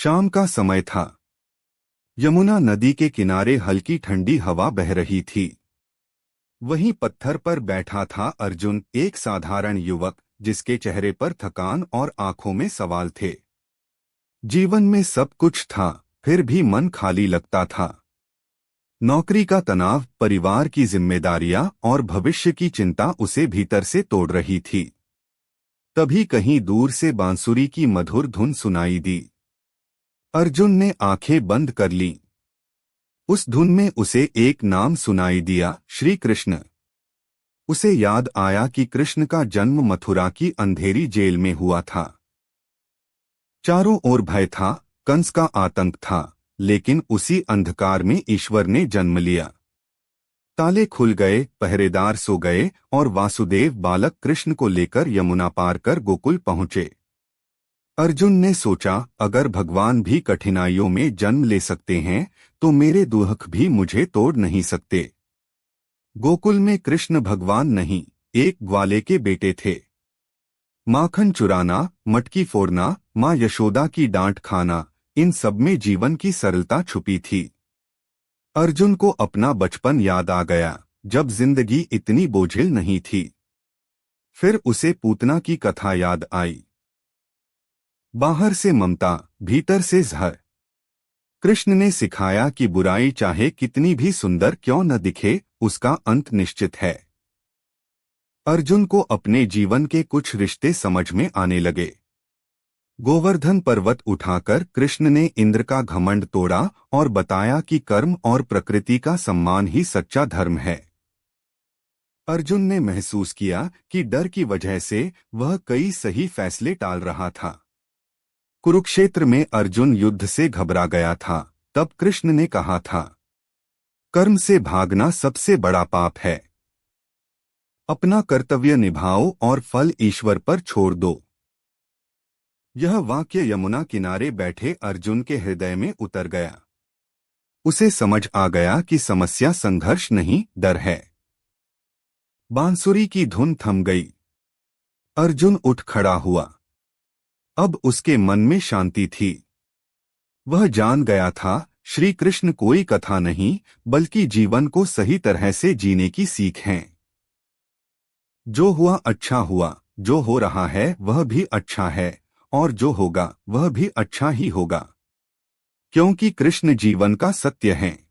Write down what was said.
शाम का समय था। यमुना नदी के किनारे हल्की ठंडी हवा बह रही थी। वहीं पत्थर पर बैठा था अर्जुन, एक साधारण युवक जिसके चेहरे पर थकान और आंखों में सवाल थे। जीवन में सब कुछ था, फिर भी मन खाली लगता था। नौकरी का तनाव, परिवार की जिम्मेदारियां और भविष्य की चिंता उसे भीतर से तोड़ रही थी। तभी कहीं दूर से बांसुरी की मधुर धुन सुनाई दी। अर्जुन ने आंखें बंद कर लीं। उस धुन में उसे एक नाम सुनाई दिया, श्री कृष्ण। उसे याद आया कि कृष्ण का जन्म मथुरा की अंधेरी जेल में हुआ था। चारों ओर भय था, कंस का आतंक था, लेकिन उसी अंधकार में ईश्वर ने जन्म लिया। ताले खुल गए, पहरेदार सो गए और वासुदेव बालक कृष्ण को लेकर यमुना पार कर गोकुल पहुंचे। अर्जुन ने सोचा, अगर भगवान भी कठिनाइयों में जन्म ले सकते हैं तो मेरे दुख भी मुझे तोड़ नहीं सकते। गोकुल में कृष्ण भगवान नहीं, एक ग्वाले के बेटे थे। माखन चुराना, मटकी फोड़ना, माँ यशोदा की डांट खाना, इन सब में जीवन की सरलता छुपी थी। अर्जुन को अपना बचपन याद आ गया, जब जिंदगी इतनी बोझिल नहीं थी। फिर उसे पूतना की कथा याद आई। बाहर से ममता, भीतर से जहर। कृष्ण ने सिखाया कि बुराई चाहे कितनी भी सुंदर क्यों न दिखे, उसका अंत निश्चित है। अर्जुन को अपने जीवन के कुछ रिश्ते समझ में आने लगे। गोवर्धन पर्वत उठाकर कृष्ण ने इंद्र का घमंड तोड़ा और बताया कि कर्म और प्रकृति का सम्मान ही सच्चा धर्म है। अर्जुन ने महसूस किया कि डर की वजह से वह कई सही फैसले टाल रहा था। कुरुक्षेत्र में अर्जुन युद्ध से घबरा गया था। तब कृष्ण ने कहा था, कर्म से भागना सबसे बड़ा पाप है। अपना कर्तव्य निभाओ और फल ईश्वर पर छोड़ दो। यह वाक्य यमुना किनारे बैठे अर्जुन के हृदय में उतर गया। उसे समझ आ गया कि समस्या संघर्ष नहीं, डर है। बांसुरी की धुन थम गई। अर्जुन उठ खड़ा हुआ। अब उसके मन में शांति थी। वह जान गया था, श्री कृष्ण कोई कथा नहीं, बल्कि जीवन को सही तरह से जीने की सीख है। जो हुआ अच्छा हुआ, जो हो रहा है वह भी अच्छा है, और जो होगा वह भी अच्छा ही होगा, क्योंकि कृष्ण जीवन का सत्य है।